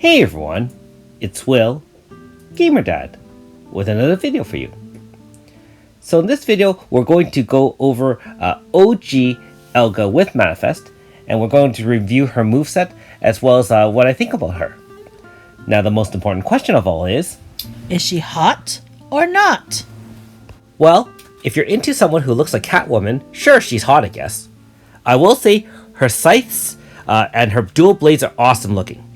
Hey everyone, it's Will, Gamer Dad, with another video for you. So in this video, we're going to go over OG Elga with Manifest, and we're going to review her moveset as well as what I think about her. Now the most important question of all is she hot or not? Well, if you're into someone who looks like Catwoman, sure, she's hot, I guess. I will say her scythes and her dual blades are awesome looking.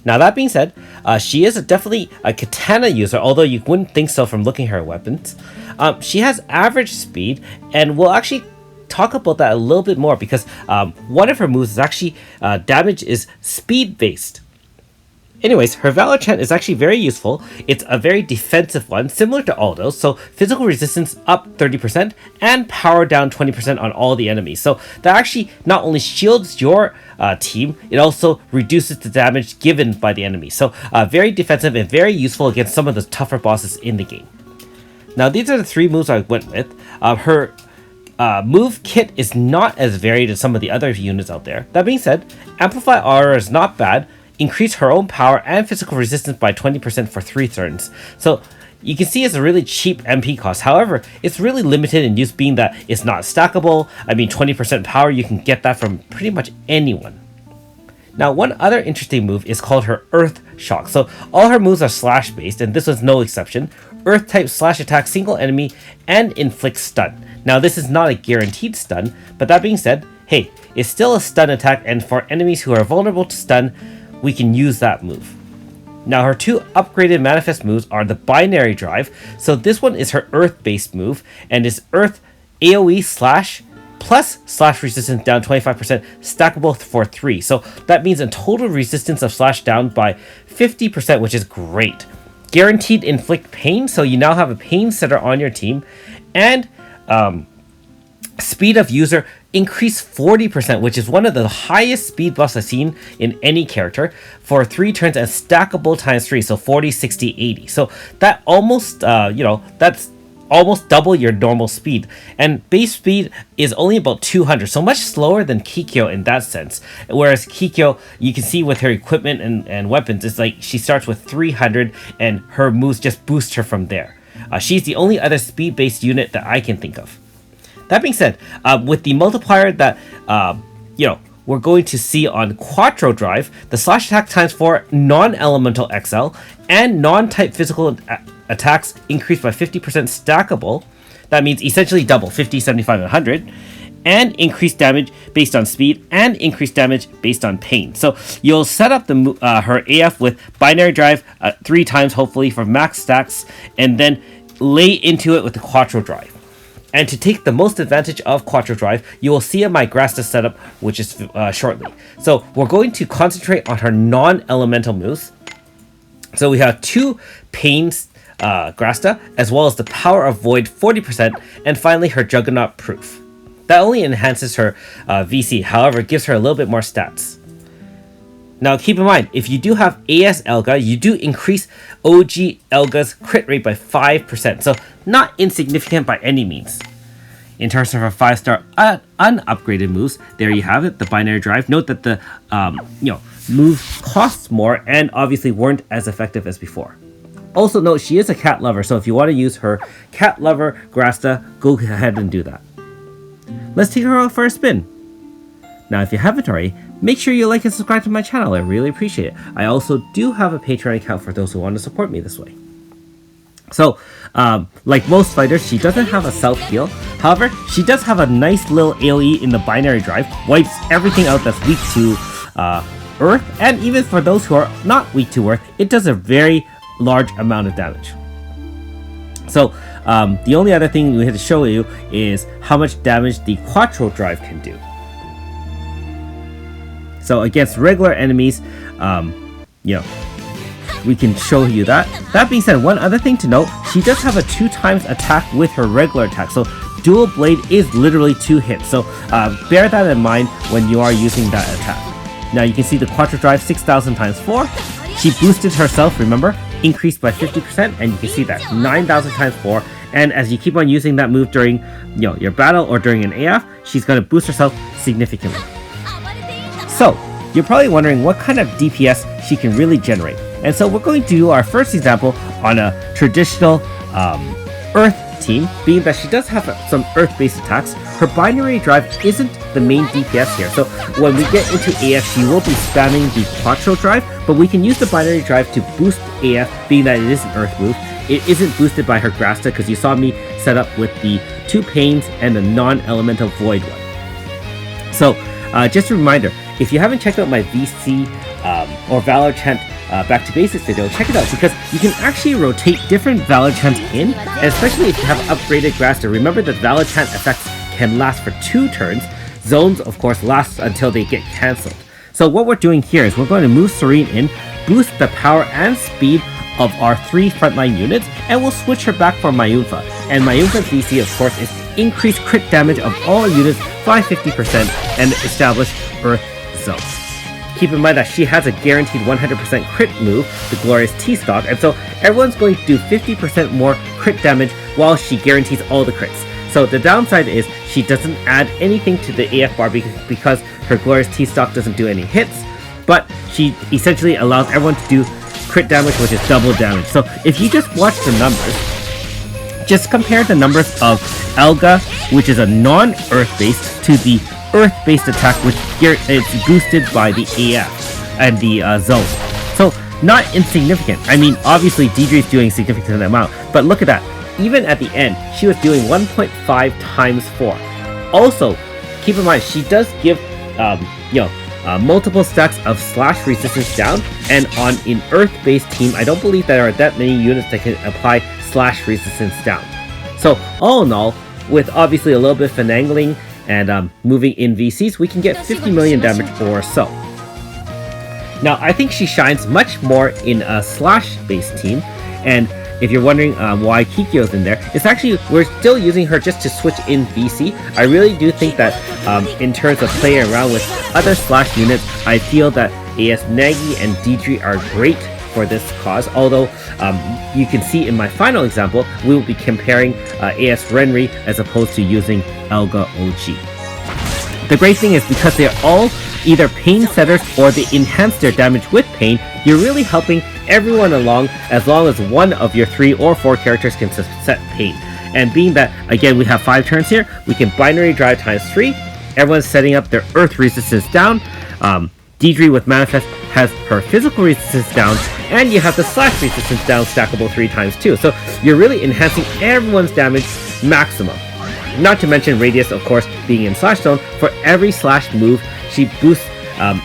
Now that being said, she is definitely a katana user, although you wouldn't think so from looking at her weapons. She has average speed, and we'll actually talk about that a little bit more because one of her moves is actually damage is speed based. Anyways, her Valor Chant is actually very useful. It's a very defensive one, similar to Aldo's, so physical resistance up 30% and power down 20% on all the enemies. So that actually not only shields your team, it also reduces the damage given by the enemy. So very defensive and very useful against some of the tougher bosses in the game. Now these are the three moves I went with. Her move kit is not as varied as some of the other units out there. That being said, Amplify Aura is not bad. Increase her own power and physical resistance by 20% for 3 turns. So you can see it's a really cheap MP cost. However, it's really limited in use, being that it's not stackable. I mean, 20% power, you can get that from pretty much anyone. Now, one other interesting move is called her Earth Shock. So all her moves are slash based, and this was no exception. Earth type slash attack single enemy and inflict stun. Now this is not a guaranteed stun, but that being said, hey, it's still a stun attack, and for enemies who are vulnerable to stun, we can use that move. Now her two upgraded Manifest moves are the Binary Drive. So this one is her Earth based move and is Earth AoE slash plus slash resistance down 25%, stackable for 3. So that means a total resistance of slash down by 50%, which is great. Guaranteed inflict pain, so you now have a pain setter on your team, and speed of user increase 40%, which is one of the highest speed buffs I've seen in any character for 3 turns and stackable times 3, so 40, 60, 80. So that almost, that's almost double your normal speed. And base speed is only about 200, so much slower than Kikyo in that sense. Whereas Kikyo, you can see with her equipment and weapons, it's like she starts with 300 and her moves just boost her from there. She's the only other speed-based unit that I can think of. That being said, with the multiplier that, we're going to see on Quattro Drive, the slash attack times 4 non-elemental XL and non-type physical attacks increased by 50% stackable. That means essentially double, 50, 75, and 100. And increased damage based on speed and increased damage based on pain. So you'll set up the her AF with Binary Drive 3 times, hopefully, for max stacks, and then lay into it with the Quattro Drive. And to take the most advantage of Quattro Drive, you will see my Grasta setup, which is shortly. So we're going to concentrate on her non-elemental moves. So we have 2 Pains Grasta, as well as the Power of Void 40%, and finally her Juggernaut Proof. That only enhances her VC, however, it gives her a little bit more stats. Now keep in mind, if you do have AS Elga, you do increase OG Elga's crit rate by 5%, so not insignificant by any means. In terms of her 5-star unupgraded moves, there you have it, the Binary Drive. Note that the moves cost more and obviously weren't as effective as before. Also note, she is a cat lover, so if you want to use her cat lover Grasta, go ahead and do that. Let's take her out for a spin. Now, if you haven't already, make sure you like and subscribe to my channel. I really appreciate it. I also do have a Patreon account for those who want to support me this way. So, like most fighters, she doesn't have a self-heal. However, she does have a nice little AoE in the Binary Drive. Wipes everything out that's weak to Earth. And even for those who are not weak to Earth, it does a very large amount of damage. So, the only other thing we have to show you is how much damage the Quattro Drive can do. So against regular enemies, we can show you that. That being said, one other thing to note, she does have a 2 times attack with her regular attack. So dual blade is literally 2 hits. So bear that in mind when you are using that attack. Now you can see the Quattro Drive 6,000 times 4. She boosted herself, remember, increased by 50%, and you can see that 9,000 times 4. And as you keep on using that move during your battle or during an AF, she's going to boost herself significantly. So, you're probably wondering what kind of DPS she can really generate. And so we're going to do our first example on a traditional Earth team, being that she does have some Earth-based attacks. Her binary drive isn't the main DPS here, so when we get into AF, she will be spamming the Quattro drive, but we can use the binary drive to boost AF, being that it is an Earth move. It isn't boosted by her Grasta, because you saw me set up with the 2 Pains and the non-elemental Void one. So, just a reminder, if you haven't checked out my VC or Valor Chant Back to Basics video, check it out, because you can actually rotate different Valor Chants in, and especially if you have upgraded Grasta. Remember that Valor Chant effects can last for 2 turns. Zones, of course, last until they get cancelled. So what we're doing here is we're going to move Serene in, boost the power and speed of our 3 frontline units, and we'll switch her back for Mayunfa. And Mayunfa's VC, of course, is increase crit damage of all units by 50% and establish Earth Zone. Keep in mind that she has a guaranteed 100% crit move, the Glorious T-Stock, and so everyone's going to do 50% more crit damage while she guarantees all the crits. So the downside is she doesn't add anything to the AF bar because her Glorious T-Stock doesn't do any hits, but she essentially allows everyone to do crit damage, which is double damage. So if you just watch the numbers, just compare the numbers of Elga, which is a non-Earth based, to the Earth-based attack, which is boosted by the AF and the zone. So not insignificant. I mean, obviously Deidre is doing a significant amount, but look at that. Even at the end, she was doing 1.5 times 4. Also, keep in mind, she does give, multiple stacks of slash resistance down, and on an Earth-based team, I don't believe there are that many units that can apply slash resistance down. So, all in all, with obviously a little bit of finagling and moving in VCs, we can get 50 million damage or so. Now, I think she shines much more in a slash-based team, and if you're wondering why Kikyo's in there, it's actually, we're still using her just to switch in VC. I really do think that in terms of playing around with other slash units, I feel that AS Nagi and Deidre are great for this cause, although you can see in my final example, we will be comparing AS Renri as opposed to using Elga OG. The great thing is because they're all either pain setters or they enhance their damage with pain, you're really helping everyone along as long as one of your 3 or 4 characters can set pain. And being that, again, we have 5 turns here, we can binary drive times 3, everyone's setting up their earth resistance down, Deidre with Manifest has her physical resistance down, and you have the slash resistance down stackable 3 times too. So you're really enhancing everyone's damage maximum. Not to mention Radius, of course, being in slash zone. For every slash move, she boosts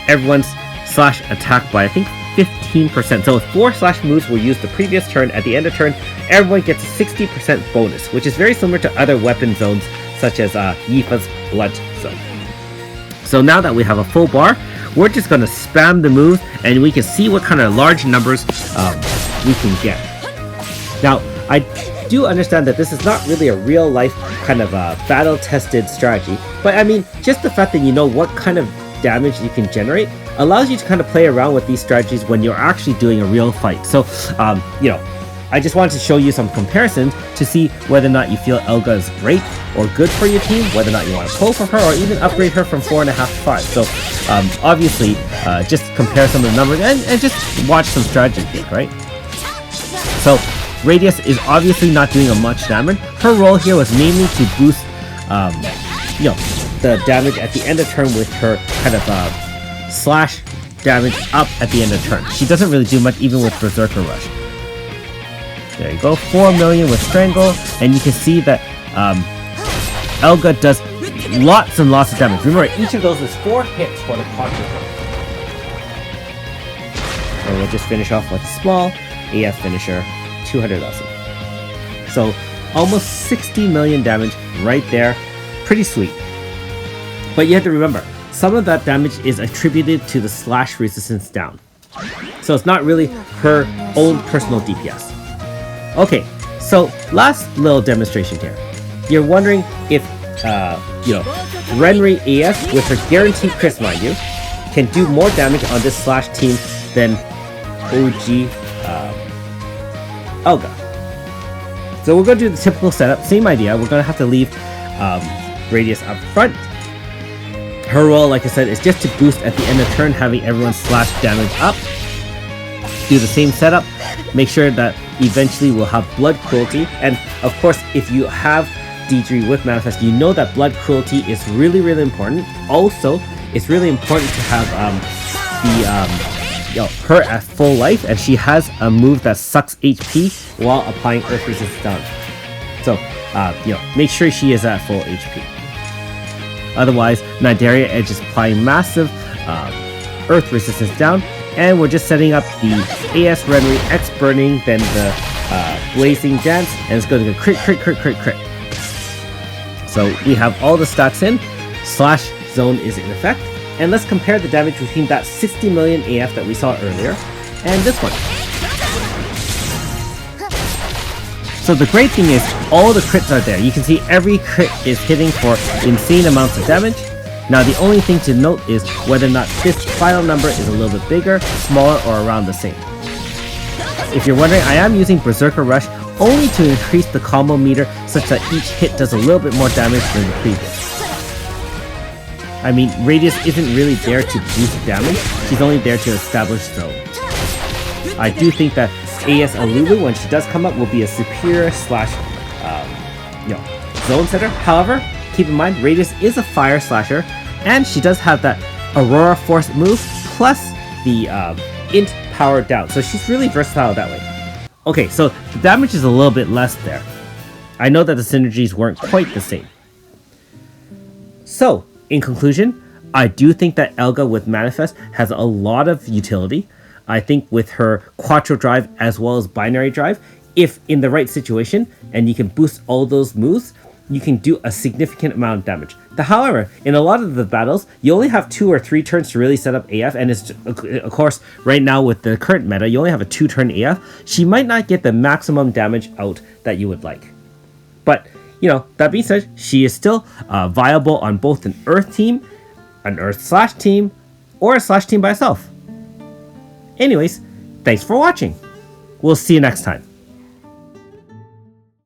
everyone's slash attack by, I think, 15%. So if 4 slash moves were used the previous turn, at the end of turn, everyone gets a 60% bonus, which is very similar to other weapon zones, such as Yifa's Blunt Zone. So now that we have a full bar, we're just going to spam the moves, and we can see what kind of large numbers we can get. Now, I do understand that this is not really a real-life kind of battle-tested strategy, but I mean, just the fact that you know what kind of damage you can generate allows you to kind of play around with these strategies when you're actually doing a real fight. So, I just wanted to show you some comparisons to see whether or not you feel Elga is great or good for your team, whether or not you want to pull for her or even upgrade her from 4.5 to 5. So obviously, just compare some of the numbers and just watch some strategy here, right? So Radius is obviously not doing a much damage. Her role here was mainly to boost, the damage at the end of turn with her kind of slash damage up at the end of turn. She doesn't really do much even with Berserker Rush. There you go, 4 million with Strangle, and you can see that Elga does lots and lots of damage. Remember, each of those is 4 hits for the Quattro. And we'll just finish off with a small AF finisher, 200 LC. So, almost 60 million damage right there. Pretty sweet. But you have to remember, some of that damage is attributed to the slash resistance down. So it's not really her own personal DPS. Okay, so last little demonstration here. You're wondering if, Renri AS with her guaranteed crits, mind you, can do more damage on this slash team than OG Elga. So we're going to do the typical setup, same idea. We're going to have to leave Radius up front. Her role, like I said, is just to boost at the end of turn, having everyone slash damage up. Do the same setup. Make sure that eventually we'll have Blood Cruelty. And of course, if you have D3 with Manifest, you know that Blood Cruelty is really, really important. Also, it's really important to have her at full life, and she has a move that sucks HP while applying Earth Resistance down. So, make sure she is at full HP. Otherwise, Nidaria Edge is applying massive Earth Resistance down, and we're just setting up the AS Renry X Burning, then the Blazing Dance, and it's going to go crit. So we have all the stacks in, slash zone is in effect, and let's compare the damage between that 60 million AF that we saw earlier and this one. So the great thing is all the crits are there. You can see every crit is hitting for insane amounts of damage. Now the only thing to note is whether or not this final number is a little bit bigger, smaller, or around the same. If you're wondering, I am using Berserker Rush only to increase the combo meter such that each hit does a little bit more damage than the previous. I mean, Radius isn't really there to boost damage, she's only there to establish zone. I do think that AS Alulu, when she does come up, will be a superior slash zone setter. However, keep in mind, Radius is a fire slasher, and she does have that Aurora Force move, plus the int power down, so she's really versatile that way. Okay, so the damage is a little bit less there. I know that the synergies weren't quite the same. So, in conclusion, I do think that Elga with Manifest has a lot of utility. I think with her Quattro Drive as well as Binary Drive, if in the right situation, and you can boost all those moves, you can do a significant amount of damage. However, in a lot of the battles, you only have 2 or 3 turns to really set up AF, and it's, of course, right now with the current meta, you only have a 2-turn AF. She might not get the maximum damage out that you would like. But, that being said, she is still viable on both an Earth team, an Earth slash team, or a slash team by itself. Anyways, thanks for watching. We'll see you next time.